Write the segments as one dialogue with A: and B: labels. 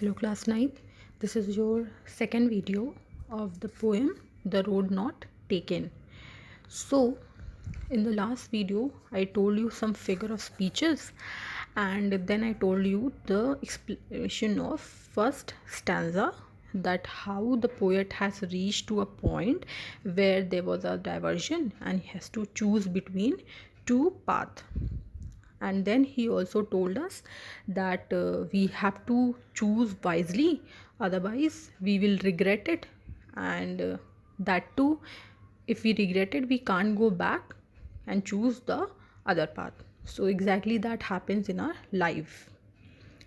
A: Hello class 9th. This is your second video of the poem The Road Not Taken. So in the last video I told you some figure of speeches and then I told you the explanation of first stanza, that how the poet has reached to a point where there was a diversion and he has to choose between two paths. And then he also told us that we have to choose wisely, otherwise we will regret it, and that too, if we regret it we can't go back and choose the other path. So exactly that happens in our life,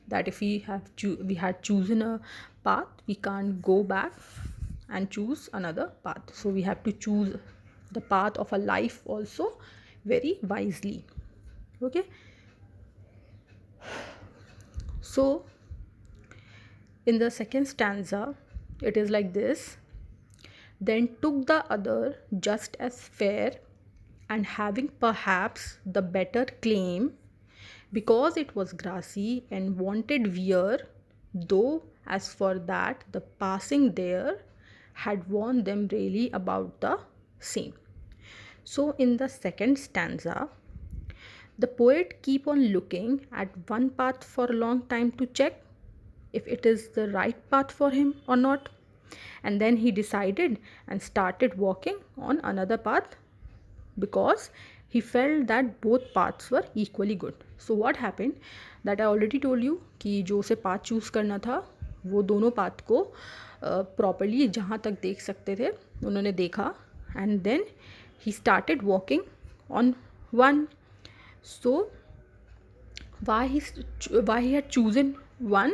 A: that if we had chosen a path, we can't go back and choose another path. So we have to choose the path of a life also very wisely. Okay, so in the second stanza it is like this: then took the other just as fair, and having perhaps the better claim, because it was grassy and wanted wear, though as for that the passing there had warned them really about the same. So in the second stanza the poet keep on looking at one path for a long time to check if it is the right path for him or not, and then he decided and started walking on another path because he felt that both paths were equally good. So what happened, that I already told you कि जो उसे path choose करना था वो दोनों path को properly जहाँ तक देख सकते थे उन्होंने देखा, and then he started walking on one. So why he had chosen one,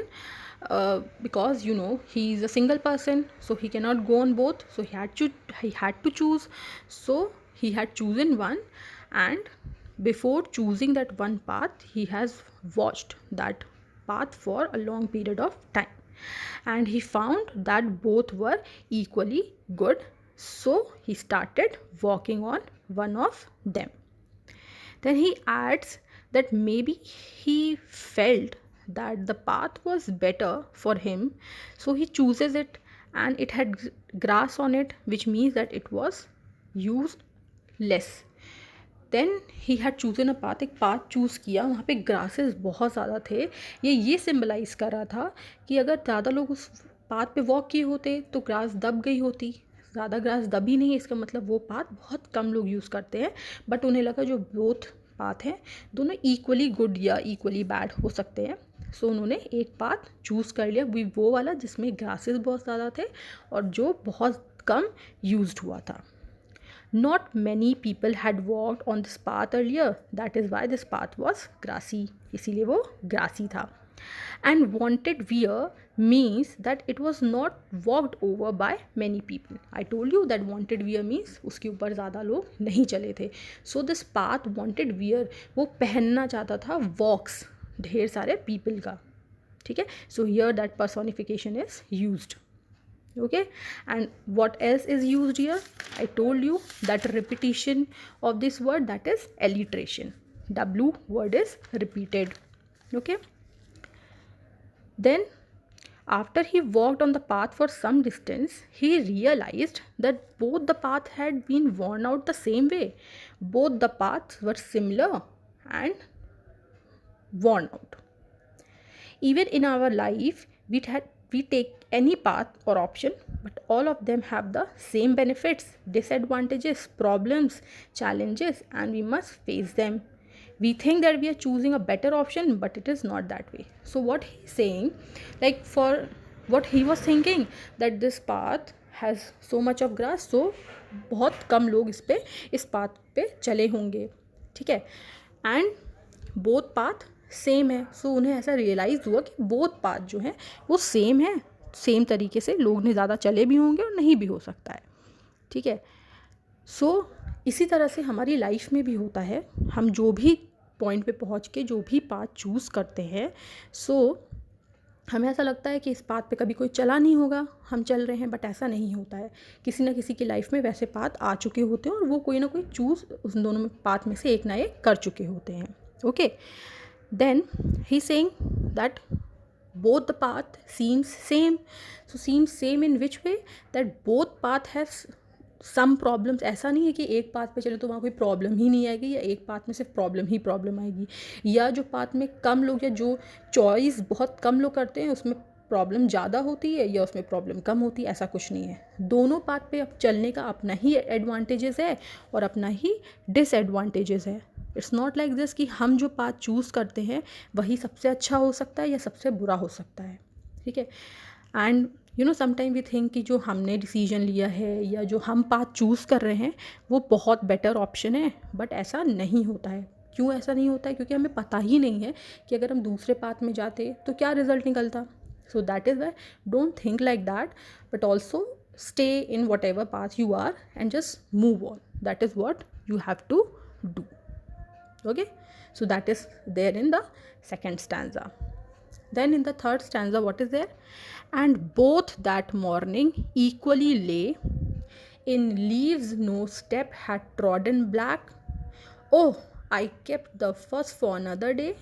A: because he is a single person, so he cannot go on both, so he had to choose. So he had chosen one, and before choosing that one path he has watched that path for a long period of time, and he found that both were equally good, so he started walking on one of them. Then he adds that maybe he felt that the path was better for him, so he chooses it, and it had grass on it, which means that it was used less. Then he had chosen a path, एक path choose किया, वहाँ पे grasses बहुत ज़्यादा थे. ये symbolise कर रहा था कि अगर ज़्यादा लोग उस पाथ पे वॉक किए होते तो ग्रास दब गई होती. ज़्यादा ग्रास दबी नहीं, इसका मतलब वो पाथ बहुत कम लोग यूज़ करते हैं, बट उन्हें लगा जो बोथ पाथ हैं दोनों इक्वली गुड या इक्वली बैड हो सकते हैं. सो उन्होंने एक पाथ चूज़ कर लिया, वो वाला जिसमें ग्रासेस बहुत ज़्यादा थे और जो बहुत कम यूज्ड हुआ था. Not many people had walked on this path earlier, that is why this path was grassy, इसीलिए वो grassy था. And wanted wear means that it was not walked over by many people. I told you that wanted wear means उसके ऊपर ज़्यादा लोग नहीं चले थे. So this path wanted wear, वो पहनना चाहता था walks ढेर सारे people का. ठीक है, so here that personification is used. Okay, and what else is used here? I told you that repetition of this word, that is alliteration. W word is repeated. Okay, then after he walked on the path for some distance, he realized that both the path had been worn out the same way. Both the paths were similar and worn out. Even in our life we take any path or option, but all of them have the same benefits, disadvantages, problems, challenges, and we must face them. We think that we are choosing a better option, but it is not that way. So what he's saying, like for what he was thinking, that this path has so much of grass, so बहुत कम लोग इस path पे चले होंगे. ठीक है, and both path same है. सो उन्हें ऐसा रियलाइज़ हुआ कि बोथ पाथ जो है वो सेम है, सेम तरीके से लोग ने ज़्यादा चले भी होंगे और नहीं भी हो सकता है. ठीक है, सो इसी तरह से हमारी लाइफ में भी होता है. हम जो भी पॉइंट पे पहुंच के जो भी पाथ चूज़ करते हैं, सो हमें ऐसा लगता है कि इस पाथ पे कभी कोई चला नहीं होगा, हम चल रहे हैं, बट ऐसा नहीं होता है. किसी ना किसी की लाइफ में वैसे पाथ आ चुके होते हैं और वो कोई ना कोई चूज़ उन दोनों में पाथ में से एक ना एक कर चुके होते हैं. Okay, then he's saying that both the path seems same. So seems same in which way? That both path has some problems. ऐसा नहीं है कि एक पाथ पे चले तो वहाँ कोई प्रॉब्लम ही नहीं आएगी, या एक पाथ में सिर्फ प्रॉब्लम ही प्रॉब्लम आएगी, या जो पाथ में कम लोग या जो चॉइस बहुत कम लोग करते हैं उसमें प्रॉब्लम ज़्यादा होती है या उसमें प्रॉब्लम कम होती है. ऐसा कुछ नहीं है. दोनों पाथ पे अब चलने का अपना ही एडवांटेजेस है और अपना ही डिसएडवांटेजेस है. इट्स नॉट लाइक दिस कि हम जो पाथ चूज़ करते हैं वही सबसे अच्छा हो सकता है या सबसे बुरा हो सकता है. ठीक है. And you know sometime we think कि जो हमने डिसीजन लिया है या जो हम पाथ चूज़ कर रहे हैं वो बहुत बेटर ऑप्शन है, बट ऐसा नहीं होता है. क्यों ऐसा नहीं होता है? क्योंकि हमें पता ही नहीं है कि अगर हम दूसरे पाथ में जाते तो क्या रिजल्ट निकलता. सो that is why don't think like that, but also stay in whatever path you are and just move on. That is what you have to do. Okay, so that is there in the second stanza. Then in the third stanza, what is there? And both that morning equally lay in leaves no step had trodden black. Oh, I kept the first for another day,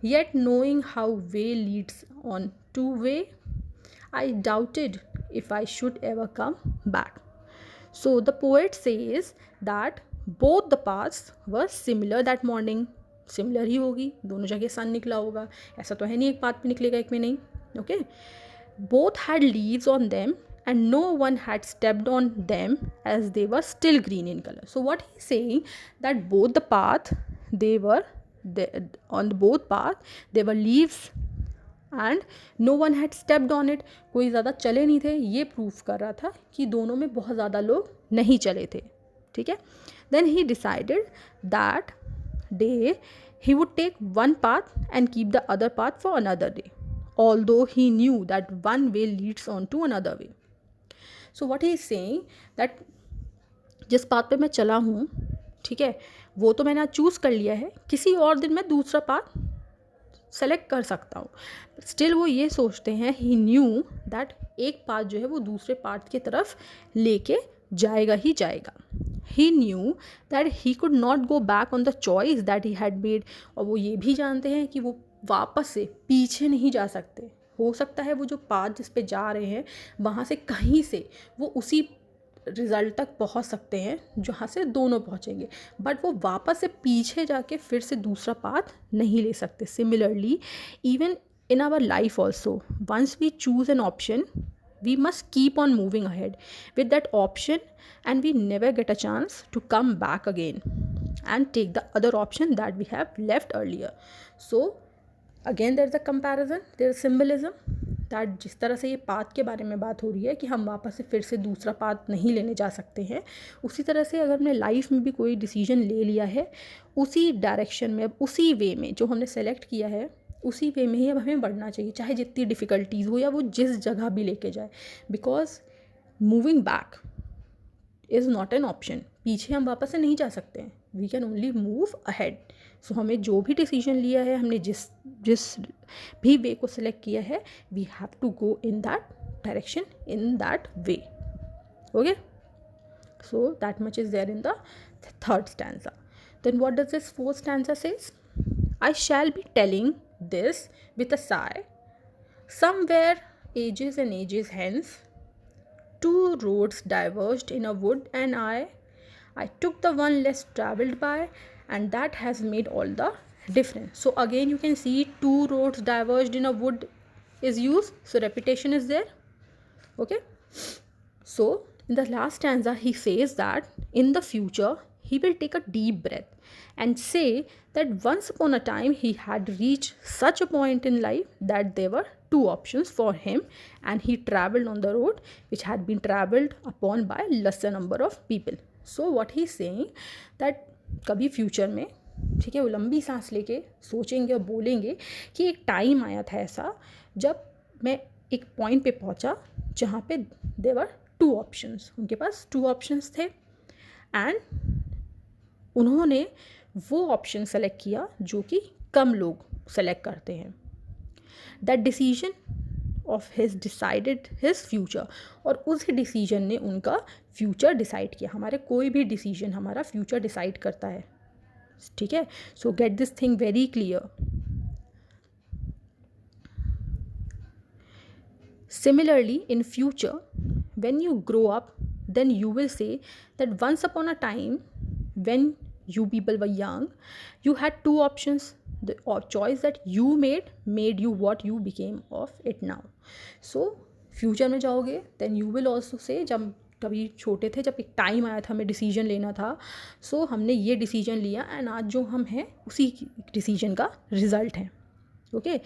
A: yet knowing how way leads on to way, I doubted if I should ever come back. So the poet says that both the paths were similar that morning. Similar ही होगी, दोनों जगह सन निकला होगा. ऐसा तो है नहीं एक पाथ पे निकलेगा एक में नहीं. Okay. Both had leaves on them and no one had stepped on them as they were still green in color. So what he is saying that both the path on both path there were leaves and no one had stepped on it. कोई ज़्यादा चले नहीं थे. ये proof कर रहा था कि दोनों में बहुत ज़्यादा लोग नहीं चले थे. ठीक है. Then he decided that day he would take one path and keep the other path for another day, although he knew that one way leads on to another way. So what he is saying that जिस path पे मैं चला हूँ, ठीक है, वो तो मैंने आज चूज़ कर लिया है, किसी और दिन मैं दूसरा पाथ सेलेक्ट कर सकता हूँ. स्टिल वो ये सोचते हैं, ही न्यू दैट एक पाथ जो है वो दूसरे पाथ की तरफ लेके जाएगा ही जाएगा. He knew that he could not go back on the choice that he had made. और वो ये भी जानते हैं कि वो वापस से पीछे नहीं जा सकते. हो सकता है वो जो पाथ जिस पे जा रहे हैं वहाँ से कहीं से वो उसी रिज़ल्ट तक पहुंच सकते हैं जहाँ से दोनों पहुंचेंगे, बट वो वापस से पीछे जाके फिर से दूसरा पाथ नहीं ले सकते. Similarly even in our life also, once we choose an option we must keep on moving ahead with that option and we never get a chance to come back again and take the other option that we have left earlier. So again there is a comparison, there is symbolism that जिस तरह से ये path के बारे में बात हो रही है कि हम वापस से फिर से दूसरा पाथ नहीं लेने जा सकते हैं, उसी तरह से अगर हमने लाइफ में भी कोई डिसीजन ले लिया है उसी डायरेक्शन में, अब उसी वे में जो हमने सेलेक्ट किया है उसी वे में ही अब हमें बढ़ना चाहिए, चाहे जितनी डिफ़िकल्टीज़ हो या वो जिस जगह भी लेके जाए. Because moving back is not an option. पीछे हम वापस से नहीं जा सकते हैं. We can only move ahead. So हमें जो भी डिसीजन लिया है, हमने जिस भी वे को सिलेक्ट किया है, we have to go in that direction, in that way. Okay. So that much is there in the third stanza. Then what does this fourth stanza says? I shall be telling this with a sigh. Somewhere ages and ages hence, two roads diverged in a wood, and I took the one less travelled by, and that has made all the difference. So again you can see two roads diverged in a wood is used, so repetition is there. Okay. So in the last stanza he says that in the future he will take a deep breath and say that once upon a time he had reached such a point in life that there were two options for him, and he travelled on the road which had been travelled upon by lesser number of people. So what he is saying that कभी future में, ठीक है, वो लंबी सांस लेके सोचेंगे और बोलेंगे कि एक टाइम आया था ऐसा जब मैं एक पॉइंट पे पहुंचा जहाँ पे देयर वर टू ऑप्शंस. उनके पास टू ऑप्शंस थे एंड उन्होंने वो ऑप्शन सेलेक्ट किया जो कि कम लोग सेलेक्ट करते हैं. That decision of his decided his future. और उस डिसीजन ने उनका फ्यूचर डिसाइड किया. हमारे कोई भी डिसीजन हमारा फ्यूचर डिसाइड करता है. ठीक है. सो get this thing very clear. Similarly, in future, when you grow up, then you will say that once upon a time, when you people were young, you had two options. The choice that you made you what you became of it now. So future में जाओगे, then you will also say जब कभी छोटे थे, जब एक time आया था हमें डिसीजन लेना था, सो हमने ये डिसीजन लिया एंड आज जो हम हैं उसी डिसीजन का रिजल्ट है. Okay,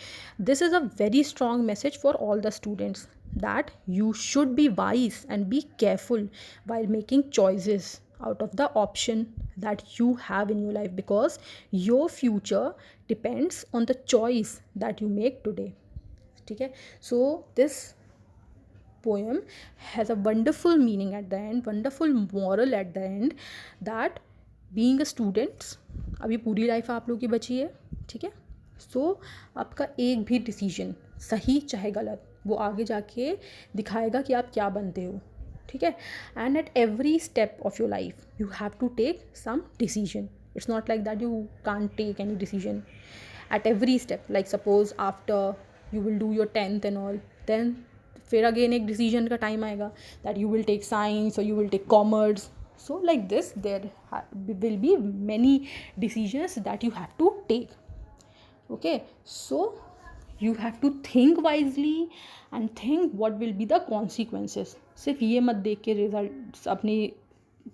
A: this is a very strong message for all the students, that you should be wise and be careful while making choices out of the option that you have in your life, because your future depends on the choice that you make today. Okay, so this poem has a wonderful meaning at the end, wonderful moral at the end, that being a student, अभी पूरी life आप लोगों की बची है. ठीक है, सो आपका एक भी डिसीजन सही चाहे गलत, वो आगे जाके दिखाएगा कि आप क्या बनते हो. ठीक है, and at every step of your life you have to take some decision. It's not like that you can't take any decision at every step. Like suppose after you will do your 10th and all, then फिर again एक decision का time आएगा that you will take science और you will take commerce. So like this, there will be many decisions that you have to take. Okay, so you have to think wisely and think what will be the consequences. सिर्फ ये मत देख के result अपनी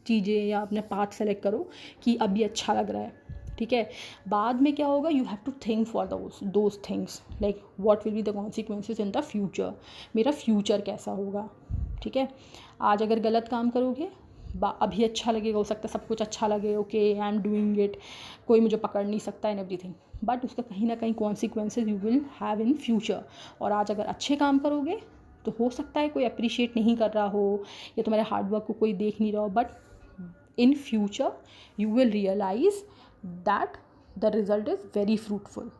A: चीज़ें या अपने path select करो कि अभी अच्छा लग रहा है. ठीक है, बाद में क्या होगा, you have to think for those things, like what will be the consequences in the future. मेरा फ्यूचर कैसा होगा. ठीक है, आज अगर गलत काम करोगे, अभी अच्छा लगेगा, हो सकता है सब कुछ अच्छा लगे, okay I am doing it, कोई मुझे पकड़ नहीं सकता एंड एवरीथिंग, बट उसका कहीं ना कहीं consequences you will have in future. और आज अगर अच्छे काम करोगे तो हो सकता है कोई अप्रिशिएट नहीं कर रहा हो या तुम्हारे हार्डवर्क को कोई देख नहीं रहा हो, but in future you will realise that the result is very fruitful.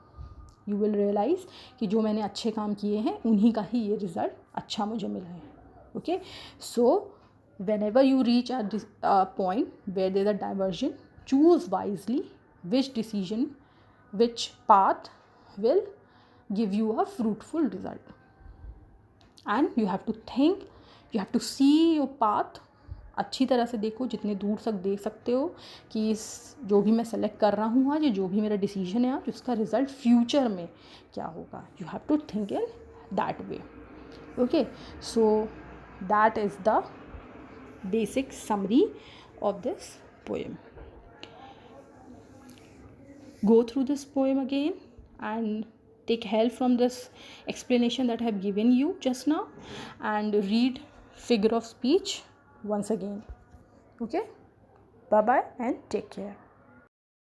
A: You will realise कि जो मैंने अच्छे काम किए हैं उन्हीं का ही ये रिज़ल्ट अच्छा मुझे मिला है. Okay, so whenever you reach a point where there's a diversion, choose wisely which decision, which path will give you a fruitful result. And you have to think, you have to see your path. अच्छी तरह से देखो, जितने दूर तक देख सकते हो कि इस जो भी मैं सेलेक्ट कर रहा हूँ आज, जो भी मेरा डिसीजन है आज, उसका रिज़ल्ट फ्यूचर में क्या होगा. You have to think in that way. Okay, so that is the basic summary of this poem. Go through this poem again and take help from this explanation that I have given you just now, and read figure of speech once again. Okay, bye bye and take care.